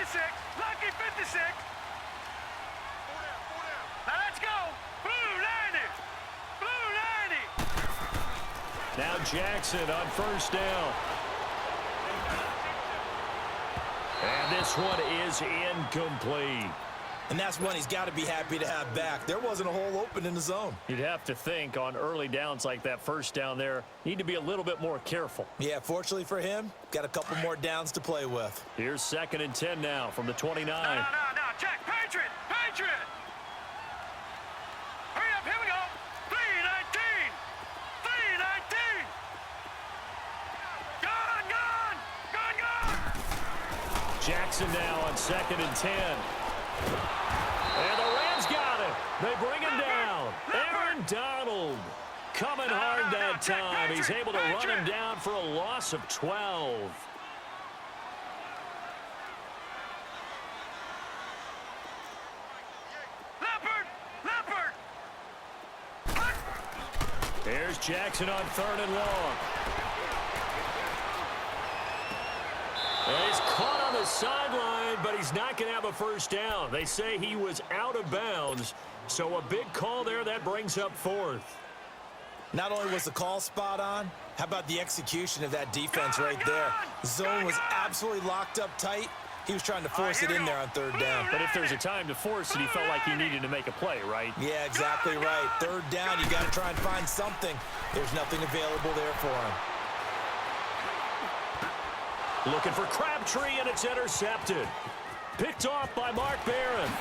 56. Lucky 56. Now let's go. Blue 90. Blue 90. Now Jackson on first down. And this one is incomplete. And that's one he's got to be happy to have back. There wasn't a hole open in the zone. You'd have to think on early downs like that first down there, need to be a little bit more careful. Yeah, fortunately for him, got a couple more downs to play with. Here's 2nd and 10 now from the 29. No. Check. Patriot. Hurry up. Here we go. 319. 319. Gone. Jackson now on 2nd and 10. And the Rams got it. They bring him down. Aaron Donald coming hard that time. He's able to run him down for a loss of 12. Leopard. Here's Jackson on 3rd and long. He's caught on the sideline, but he's not going to have a first down. They say he was out of bounds, so a big call there. That brings up 4th. Not only was the call spot on, how about the execution of that defense right there? The zone was absolutely locked up tight. He was trying to force it in there on 3rd down. But if there's a time to force it, he felt like he needed to make a play, right? Yeah, exactly right. 3rd down, you got to try and find something. There's nothing available there for him. Looking for Crabtree, and it's intercepted. Picked off by Mark Barron.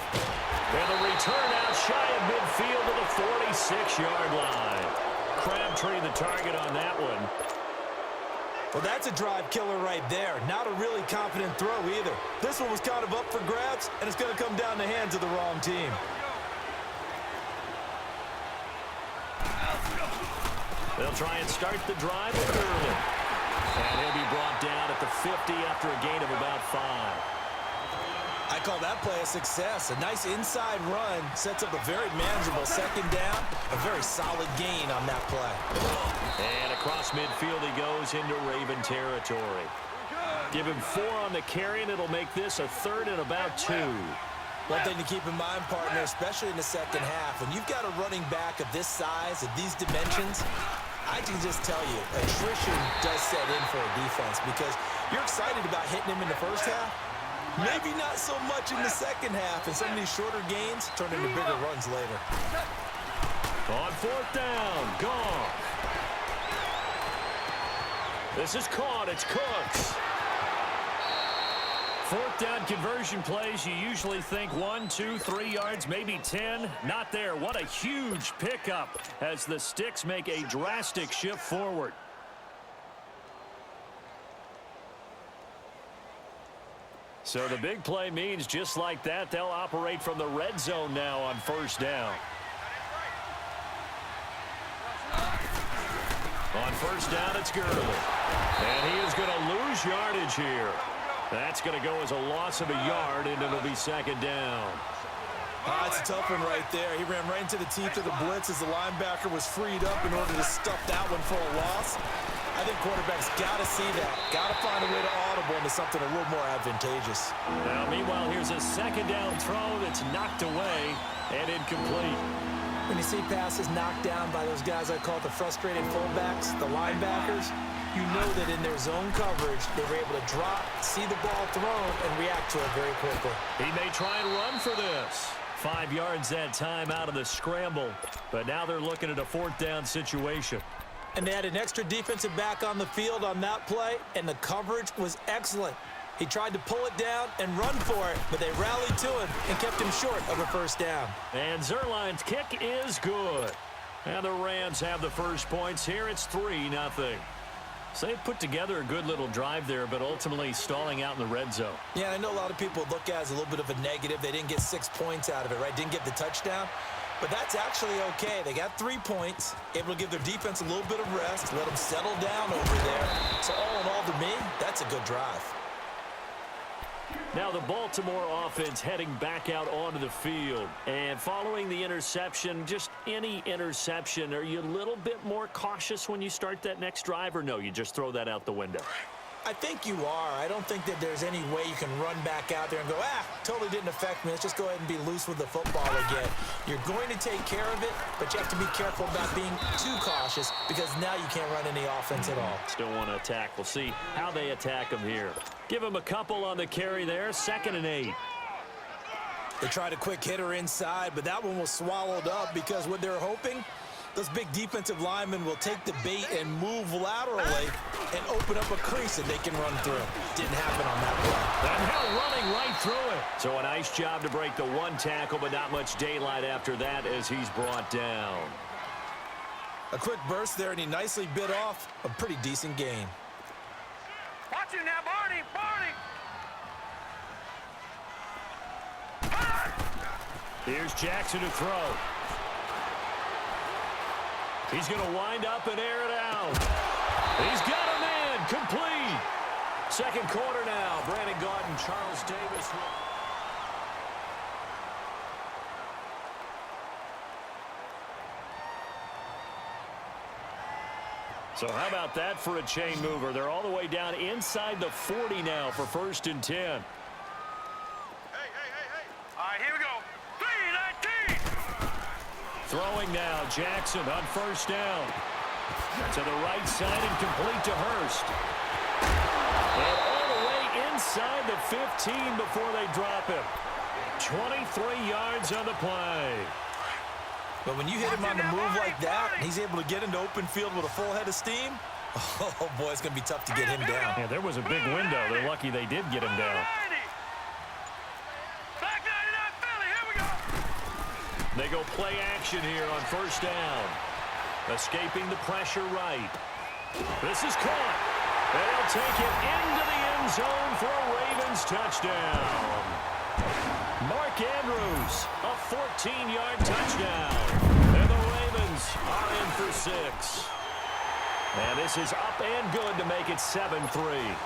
And the return out shy of midfield to the 46-yard line. Crabtree the target on that one. Well, that's a drive killer right there. Not a really confident throw either. This one was kind of up for grabs, and it's going to come down the hands of the wrong team. They'll try and start the drive with Gurley. And he'll be brought down at the 50 after a gain of about 5. I call that play a success. A nice inside run sets up a very manageable 2nd down. A very solid gain on that play. And across midfield he goes into Raven territory. Give him 4 on the carry, and it'll make this a 3rd and about 2. One thing to keep in mind, partner, especially in the second half, when you've got a running back of this size, of these dimensions, I can just tell you, attrition does set in for a defense because you're excited about hitting him in the first half. Maybe not so much in the second half, and some of these shorter gains turn into bigger runs later. On 4th down, Goff. This is caught. It's Cooks. 4th down conversion plays, you usually think 1, 2, 3 yards, maybe 10. Not there. What a huge pickup as the Sticks make a drastic shift forward. So the big play means just like that, they'll operate from the red zone now on 1st down. On 1st down, it's Gurley. And he is going to lose yardage here. That's going to go as a loss of a yard, and it'll be 2nd down. That's a tough one right there. He ran right into the teeth of the blitz as the linebacker was freed up in order to stuff that one for a loss. I think quarterbacks got to see that. Got to find a way to audible into something a little more advantageous. Now, meanwhile, here's a 2nd down throw that's knocked away and incomplete. When you see passes knocked down by those guys I call the frustrated fullbacks, the linebackers, you know that in their zone coverage, they were able to drop, see the ball thrown, and react to it very quickly. He may try and run for this. 5 yards that time out of the scramble, but now they're looking at a 4th down situation. And they had an extra defensive back on the field on that play, and the coverage was excellent. He tried to pull it down and run for it, but they rallied to him and kept him short of a 1st down. And Zerline's kick is good. And the Rams have the first points here. It's 3-0. So they put together a good little drive there, but ultimately stalling out in the red zone. Yeah, I know a lot of people look at it as a little bit of a negative. They didn't get 6 points out of it, right? Didn't get the touchdown. But that's actually okay. They got 3 points, able to give their defense a little bit of rest, let them settle down over there. So all in all, to me, that's a good drive. Now the Baltimore offense heading back out onto the field. And following the interception, just any interception, are you a little bit more cautious when you start that next drive, or no, you just throw that out the window? I think you are. I don't think that there's any way you can run back out there and go, totally didn't affect me. Let's just go ahead and be loose with the football again. You're going to take care of it, but you have to be careful about being too cautious because now you can't run any offense at all. Still want to attack. We'll see how they attack him here. Give him a couple on the carry there. 2nd and 8. They tried a quick hitter inside, but that one was swallowed up because what they're hoping, those big defensive linemen will take the bait and move laterally and open up a crease that they can run through. Didn't happen on that play. And Hill running right through it. So a nice job to break the one tackle, but not much daylight after that as he's brought down. A quick burst there, and he nicely bit off a pretty decent gain. Watch it now, Barney! Here's Jackson to throw. He's going to wind up and air it out. He's got a man complete. 2nd quarter now. Brandon Gaudin, Charles Davis. So how about that for a chain mover? They're all the way down inside the 40 now for 1st and 10. Hey. All right, here we go. 3-19. Throwing now, Jackson on 1st down. To the right side and complete to Hurst. And all the way inside the 15 before they drop him. 23 yards on the play. But when you hit him on the move like that, and he's able to get into open field with a full head of steam, oh boy, it's going to be tough to get him down. Yeah, there was a big window. They're lucky they did get him down. Back 99 Philly, here we go. They go play action here on 1st down. Escaping the pressure right. This is caught. They'll take it into the end zone for a Ravens touchdown. Mark Andrews, a 14-yard touchdown. And the Ravens are in for 6. And this is up and good to make it 7-3.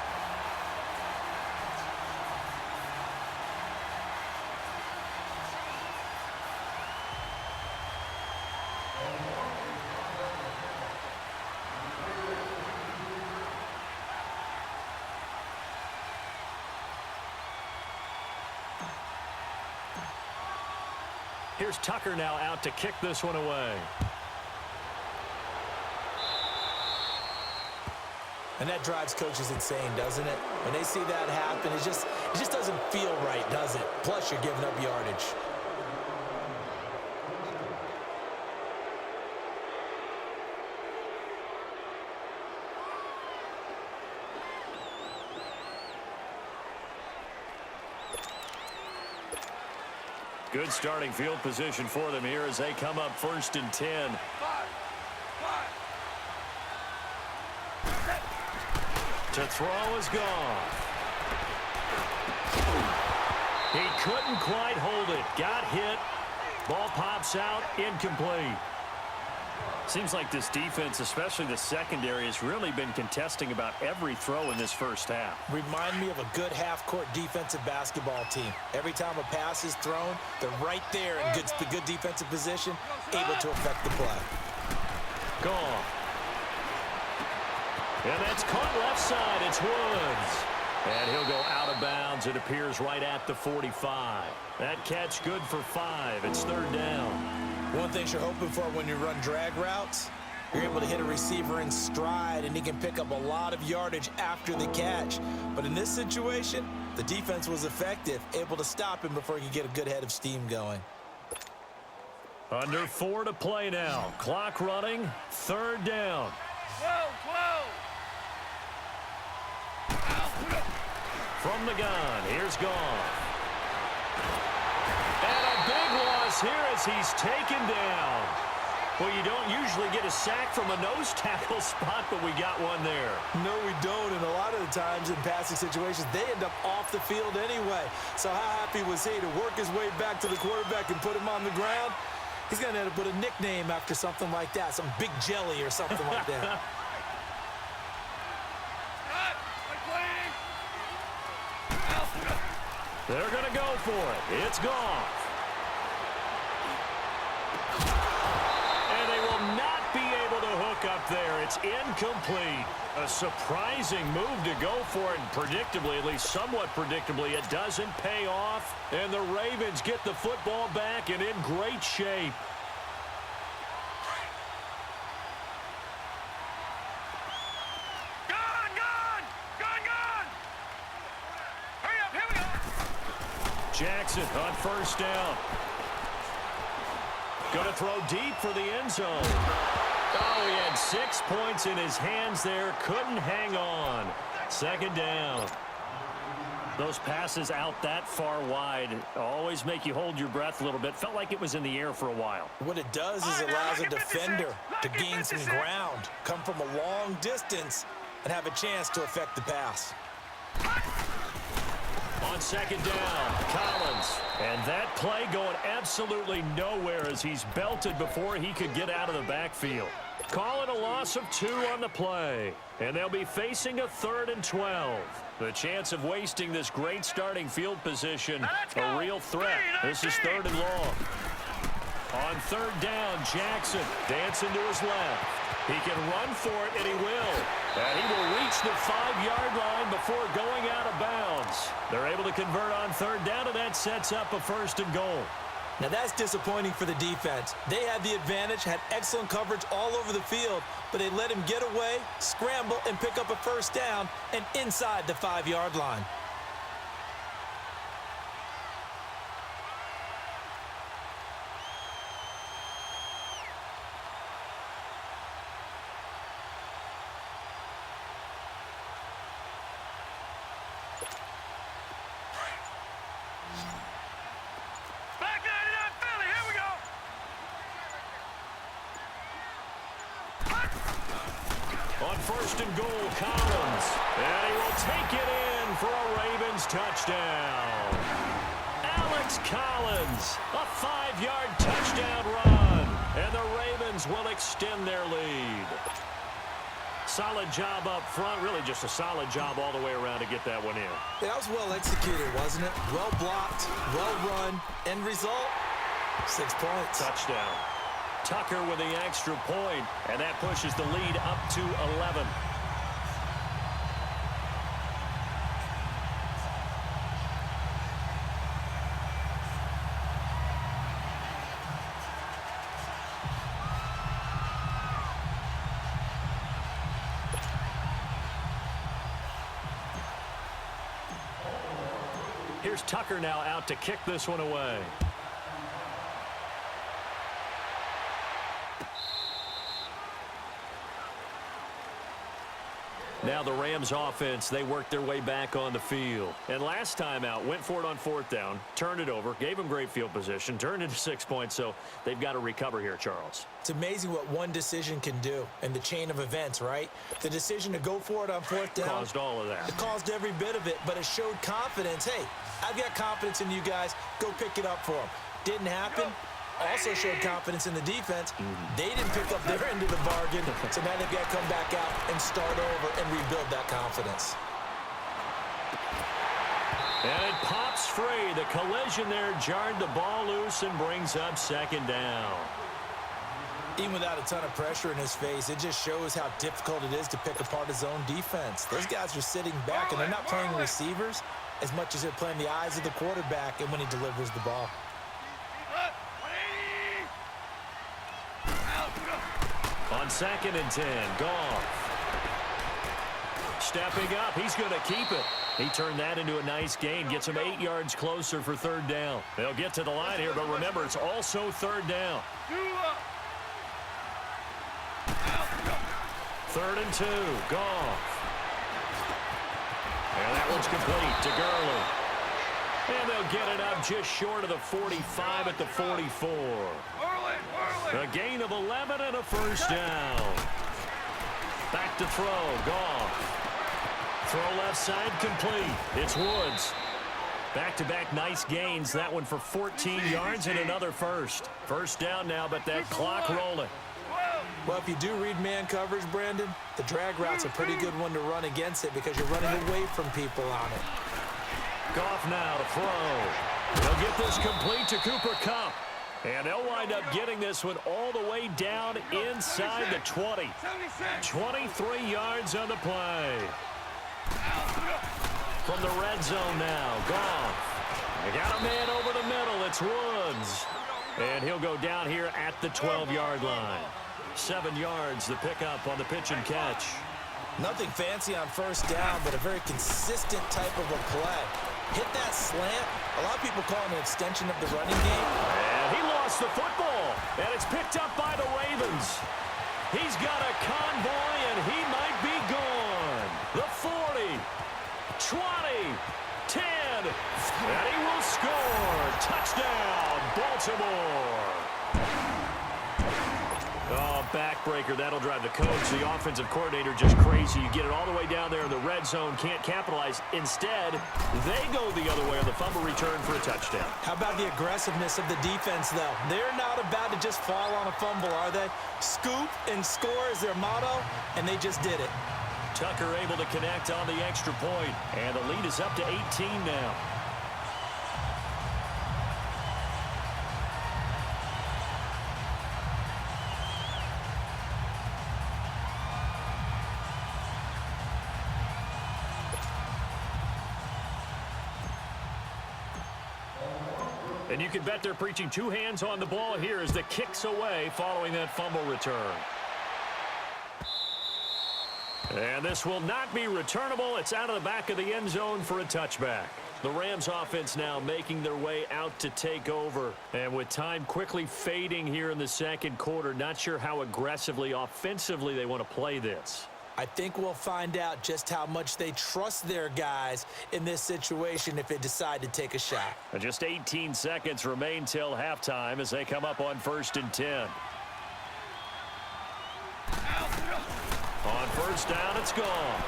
Here's Tucker now out to kick this one away. And that drives coaches insane, doesn't it? When they see that happen, it just doesn't feel right, does it? Plus, you're giving up yardage. Good starting field position for them here as they come up 1st and 10. To throw is gone. He couldn't quite hold it. Got hit. Ball pops out. Incomplete. Seems like this defense, especially the secondary, has really been contesting about every throw in this first half. Remind me of a good half-court defensive basketball team. Every time a pass is thrown, they're right there in good defensive position, able to affect the play. Gone. And that's caught left side. It's Woods. And he'll go out of bounds. It appears right at the 45. That catch good for 5. It's 3rd down. One thing you're hoping for when you run drag routes, you're able to hit a receiver in stride, and he can pick up a lot of yardage after the catch. But in this situation, the defense was effective, able to stop him before he could get a good head of steam going. Under 4 to play now. Clock running. 3rd down. From the gun, here's Goff. And a big loss here as he's taken down. Well, you don't usually get a sack from a nose tackle spot, but we got one there. No, we don't, and a lot of the times in passing situations, they end up off the field anyway. So how happy was he to work his way back to the quarterback and put him on the ground? He's going to end up with a nickname after something like that, some Big Jelly or something like that. They're going to go for it. It's Goff. And they will not be able to hook up there. It's incomplete. A surprising move to go for it, and predictably, at least somewhat predictably, it doesn't pay off. And the Ravens get the football back and in great shape. Jackson on first down. Going to throw deep for the end zone. Oh, he had 6 points in his hands there. Couldn't hang on. Second down. Those passes out that far wide always make you hold your breath a little bit. Felt like it was in the air for a while. What it does is it allows a defender to gain some ground, come from a long distance, and have a chance to affect the pass. On second down, Collins. And that play going absolutely nowhere as he's belted before he could get out of the backfield. Call it a loss of 2 on the play. And they'll be facing a 3rd and 12. The chance of wasting this great starting field position, a real threat. This is 3rd and long. On 3rd down, Jackson dancing to his left. He can run for it, and he will. And he will reach the 5-yard line before going out of bounds. They're able to convert on 3rd down, and that sets up a 1st and goal. Now, that's disappointing for the defense. They had the advantage, had excellent coverage all over the field, but they let him get away, scramble, and pick up a 1st down, and inside the 5-yard line. On 1st and goal, Collins. And he will take it in for a Ravens touchdown. Alex Collins, a 5-yard touchdown run. And the Ravens will extend their lead. Solid job up front. Really just a solid job all the way around to get that one in. That was well executed, wasn't it? Well blocked, well run. End result, 6 points. Touchdown. Tucker with the extra point, and that pushes the lead up to 11. Here's Tucker now out to kick this one away. Now the Rams offense, they worked their way back on the field. And last time out, went for it on 4th down, turned it over, gave them great field position, turned into 6 points, so they've got to recover here, Charles. It's amazing what one decision can do in the chain of events, right? The decision to go for it on 4th down. Caused all of that. It caused every bit of it, but it showed confidence. Hey, I've got confidence in you guys. Go pick it up for them. Didn't happen. Also showed confidence in the defense. They didn't pick up their end of the bargain, so now they've got to come back out and start over and rebuild that confidence. And it pops free. The collision there jarred the ball loose and brings up 2nd down. Even without a ton of pressure in his face, it just shows how difficult it is to pick apart his own defense. Those guys are sitting back, and they're not playing receivers as much as they're playing the eyes of the quarterback and when he delivers the ball. On 2nd and 10, Goff. Stepping up, he's going to keep it. He turned that into a nice gain, gets him 8 yards closer for 3rd down. They'll get to the line here, but remember, it's also 3rd down. 3rd and 2, Goff. And that one's complete to Gurley. And they'll get it up just short of the 45 at the 44. A gain of 11 and a 1st down. Back to throw, Goff. Throw left side complete. It's Woods. Back-to-back nice gains. That one for 14 yards and another 1st. 1st down now, but that clock rolling. Well, if you do read man coverage, Brandon, the drag route's a pretty good one to run against it because you're running away from people on it. Goff now to throw. He'll get this complete to Cooper Kupp. And they'll wind up getting this one all the way down inside the 20. 23 yards on the play. From the red zone now, Goff. They got a man over the middle. It's Woods. And he'll go down here at the 12-yard line. 7 yards, the pickup on the pitch and catch. Nothing fancy on first down, but a very consistent type of a play. Hit that slant. A lot of people call it an extension of the running game. And he lost the football. And it's picked up by the Ravens. He's got a convoy, and he might be gone. The 40, 20, 10, and he will score. Touchdown, Baltimore. Oh, backbreaker. That'll drive the coach, the offensive coordinator, just crazy. You get it all the way down there in the red zone, can't capitalize. Instead, they go the other way on the fumble return for a touchdown. How about the aggressiveness of the defense, though? They're not about to just fall on a fumble, are they? Scoop and score is their motto, and they just did it. Tucker able to connect on the extra point, and the lead is up to 18 now. And you can bet they're preaching two hands on the ball here as the kick's away following that fumble return. And this will not be returnable. It's out of the back of the end zone for a touchback. The Rams offense now making their way out to take over. And with time quickly fading here in the second quarter, not sure how aggressively, offensively they want to play this. I think we'll find out just how much they trust their guys in this situation if they decide to take a shot. And just 18 seconds remain till halftime as they come up on 1st and 10. On first down, it's gone.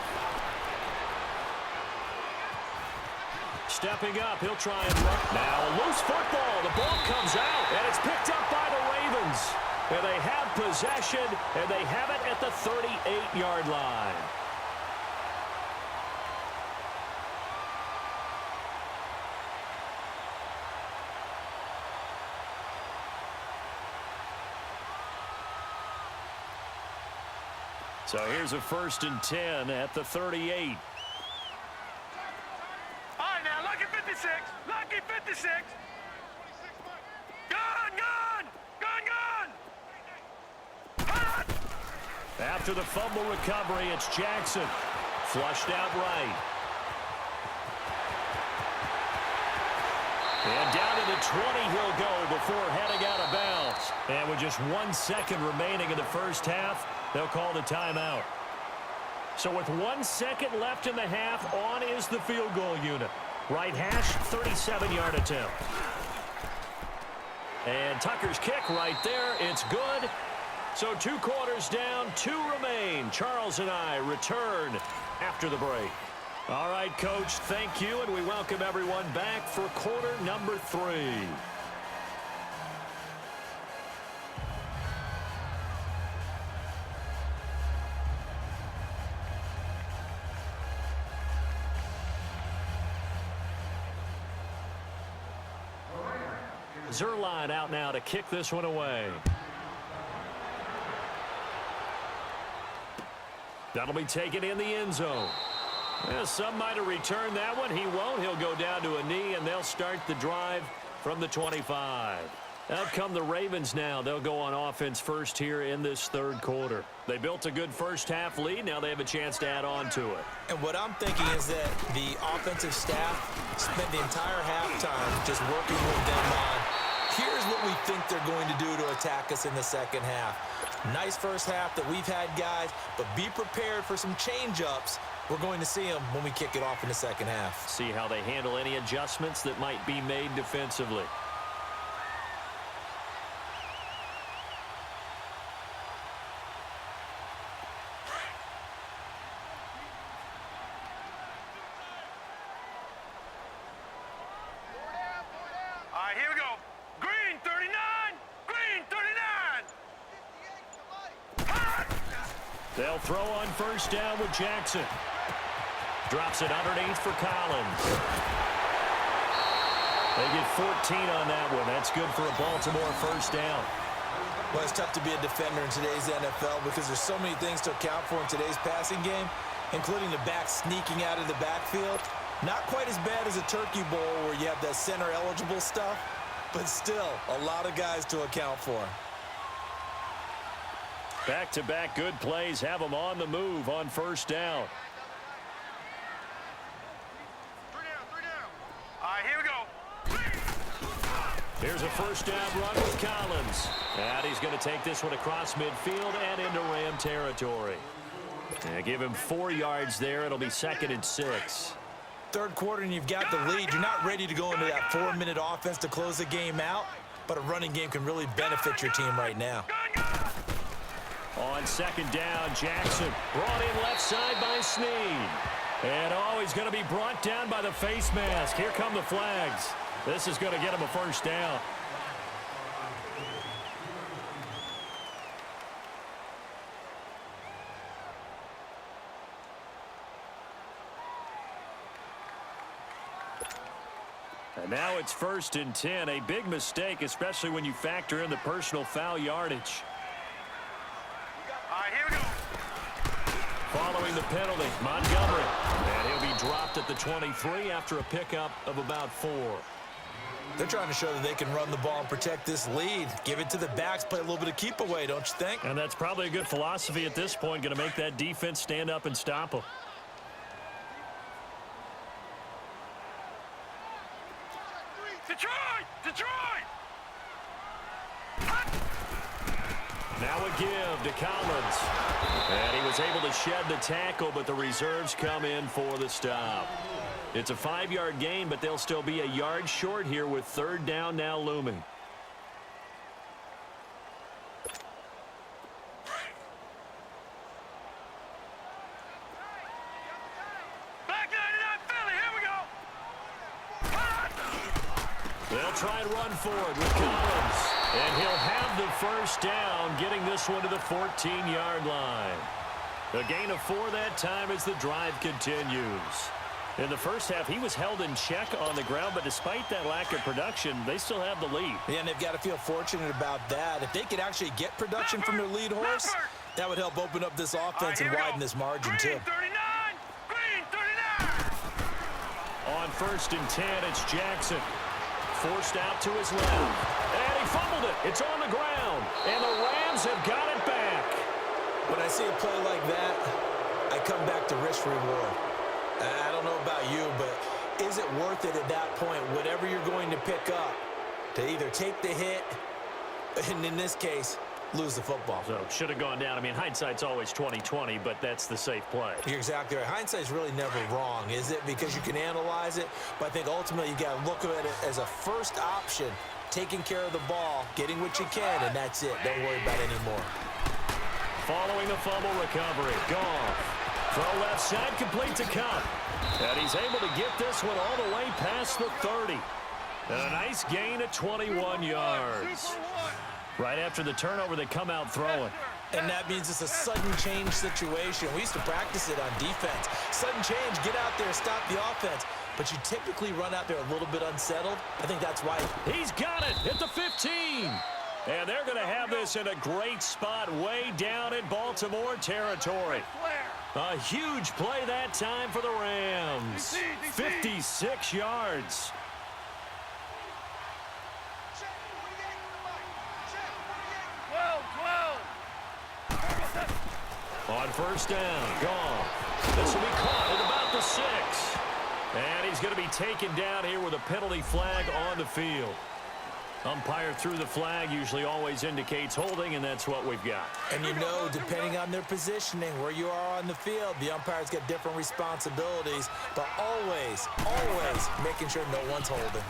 Stepping up, he'll try and run. Now a loose football. The ball comes out, and it's picked up by the Ravens. And they have possession, and they have it at the 38-yard line. So here's a 1st and 10 at the 38. All right, now, lucky 56. Lucky 56. Gun, gun. Gun, gun. After the fumble recovery, it's Jackson. Flushed out right. And down to the 20 he'll go before heading out of bounds. And with just 1 second remaining in the first half, they'll call the timeout. So with 1 second left in the half, on is the field goal unit. Right hash, 37-yard attempt. And Tucker's kick right there. It's good. So 2 quarters down, 2 remain. Charles and I return after the break. All right, Coach, thank you, and we welcome everyone back for quarter number 3. Zerline out now to kick this one away. That'll be taken in the end zone. Yeah, some might have returned that one. He won't. He'll go down to a knee, and they'll start the drive from the 25. Out come the Ravens now. They'll go on offense first here in this third quarter. They built a good first half lead. Now they have a chance to add on to it. And what I'm thinking is that the offensive staff spent the entire halftime just working with them on, here's what we think they're going to do to attack us in the second half. Nice first half that we've had, guys, but be prepared for some change-ups. We're going to see them when we kick it off in the second half. See how they handle any adjustments that might be made defensively. All right, here we go. Green 39. Green 39. They'll throw on first down with Jackson. Drops it underneath for Collins. They get 14 on that one. That's good for a Baltimore first down. Well, it's tough to be a defender in today's NFL because there's so many things to account for in today's passing game, including the back sneaking out of the backfield. Not quite as bad as a turkey bowl where you have that center-eligible stuff, but still a lot of guys to account for. Back-to-back good plays have them on the move on first down. Three down. All right, here we go. Here's a first down run with Collins. And he's going to take this one across midfield and into Ram territory. And give him 4 yards there. It'll be 2nd and 6. Third quarter and you've got the lead. You're not ready to go into that 4-minute offense to close the game out, but a running game can really benefit your team right now. On second down, Jackson brought in left side by Snead. And he's going to be brought down by the face mask. Here come the flags. This is going to get him a first down. And now it's 1st and 10. A big mistake, especially when you factor in the personal foul yardage. All right, here we go. Following the penalty, Montgomery. And he'll be dropped at the 23 after a pickup of about 4. They're trying to show that they can run the ball and protect this lead. Give it to the backs, play a little bit of keep away, don't you think? And that's probably a good philosophy at this point, going to make that defense stand up and stop them. Detroit! Now a give to Collins. And he was able to shed the tackle, but the reserves come in for the stop. It's a 5-yard gain, but they'll still be a yard short here with 3rd down now looming. Back 99 Philly, here we go. They'll try and run forward with Collins. And he'll have the first down, getting this one to the 14-yard line. A gain of 4 that time as the drive continues. In the first half, he was held in check on the ground, but despite that lack of production, they still have the lead. Yeah, and they've got to feel fortunate about that. If they could actually get production from their lead horse, that would help open up this offense and widen this margin, too. Green 39! On 1st and 10, it's Jackson. Forced out to his left. And he fumbled it. It's on the ground. And the Rams have got it back. When I see a play like that, I come back to risk-reward. I don't know about you, but is it worth it at that point, whatever you're going to pick up, to either take the hit, and in this case, lose the football? So should have gone down. I mean, hindsight's always 20/20, but that's the safe play. You're exactly right. Hindsight's really never wrong, is it? Because you can analyze it, but I think ultimately you got to look at it as a first option, taking care of the ball, getting what you can, and that's it. Don't worry about it anymore. Following the fumble recovery, Goff. Throw left side, complete to Cup. And he's able to get this one all the way past the 30. And a nice gain of 21 yards. Right after the turnover, they come out throwing. And that means it's a sudden change situation. We used to practice it on defense. Sudden change, get out there, stop the offense. But you typically run out there a little bit unsettled. I think that's why. He's got it at the 15. And they're going to have this in a great spot way down in Baltimore territory. A huge play that time for the Rams. 56 yards. On first down, Goff. This will be caught at about the 6. And he's going to be taken down here with a penalty flag on the field. Umpire threw the flag, usually always indicates holding, and that's what we've got. And you know, depending on their positioning, where you are on the field, the umpire's got different responsibilities, but always making sure no one's holding.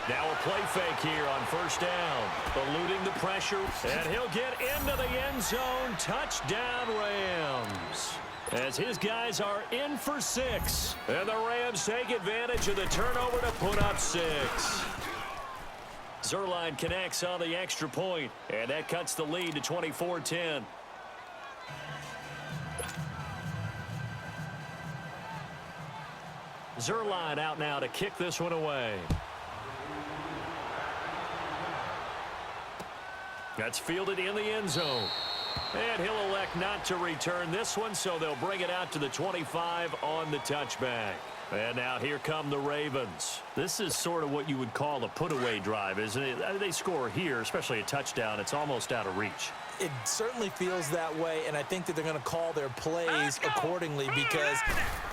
Now a play fake here on first down, eluding the pressure, and he'll get into the end zone. Touchdown, Rams. As his guys are in for 6, and the Rams take advantage of the turnover to put up 6. Zerline connects on the extra point, and that cuts the lead to 24-10. Zerline out now to kick this one away. That's fielded in the end zone. And he'll elect not to return this one, so they'll bring it out to the 25 on the touchback. And now here come the Ravens. This is sort of what you would call a put-away drive, isn't it? They score here, especially a touchdown. It's almost out of reach. It certainly feels that way, and I think that they're going to call their plays accordingly because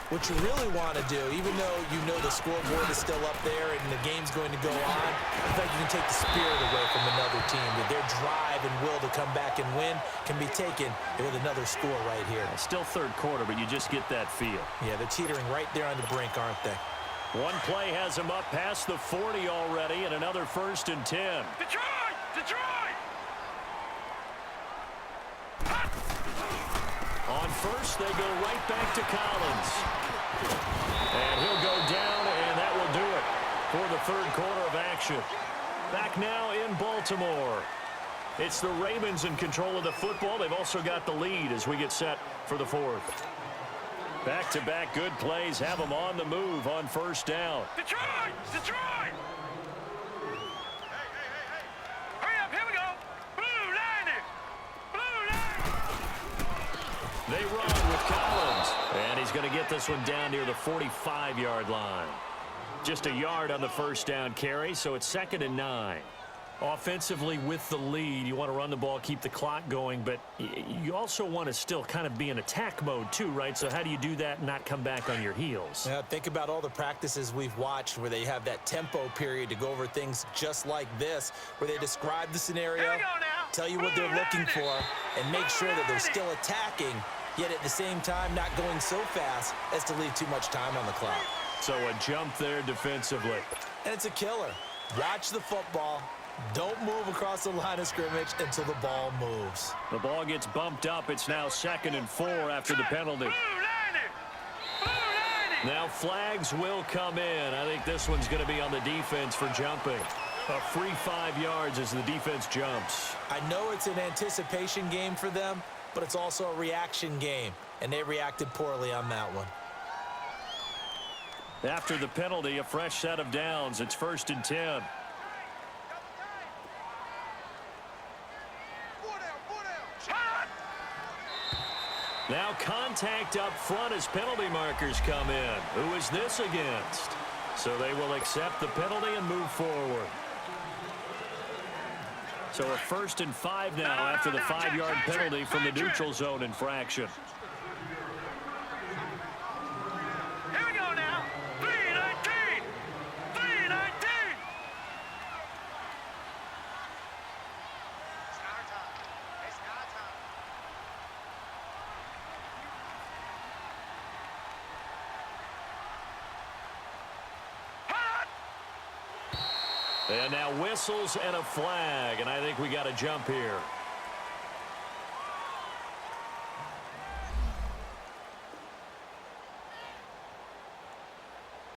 what you really want to do, even though you know the scoreboard is still up there and the game's going to go on, I think you can take the spirit away from another team. That their drive and will to come back and win can be taken with another score right here. Still third quarter, but you just get that feel. Yeah, they're teetering right there on the brink, aren't they? One play has them up past the 40 already, and another 1st and 10. Detroit! Detroit! On first, they go right back to Collins. And he'll go down, and that will do it for the third quarter of action. Back now in Baltimore. It's the Ravens in control of the football. They've also got the lead as we get set for the fourth. Back-to-back good plays have them on the move on first down. Detroit! Detroit! Hurry up, here we go! Blue line it! Blue line! They run with Collins. And he's going to get this one down near the 45-yard line. Just a yard on the first down carry, so it's 2nd and 9. Offensively with the lead, you want to run the ball, keep the clock going, but you also want to still kind of be in attack mode too, right? So how do you do that and not come back on your heels? Yeah, think about all the practices we've watched where they have that tempo period to go over things just like this, where they describe the scenario, tell you what they're looking for, and make sure that they're still attacking, yet at the same time not going so fast as to leave too much time on the clock. So a jump there defensively. And it's a killer. Watch the football. Don't move across the line of scrimmage until the ball moves. The ball gets bumped up. It's now 2nd and 4 after the penalty. Now flags will come in. I think this one's going to be on the defense for jumping. A free 5 yards as the defense jumps. I know it's an anticipation game for them, but it's also a reaction game, and they reacted poorly on that one. After the penalty, a fresh set of downs. It's 1st and 10. Now contact up front as penalty markers come in. Who is this against? So they will accept the penalty and move forward. So a 1st and 5 now after the 5-yard penalty from the neutral zone infraction. Here we go now. 3-19. 3-19. And now whistles and a flag, and I think we got a jump here.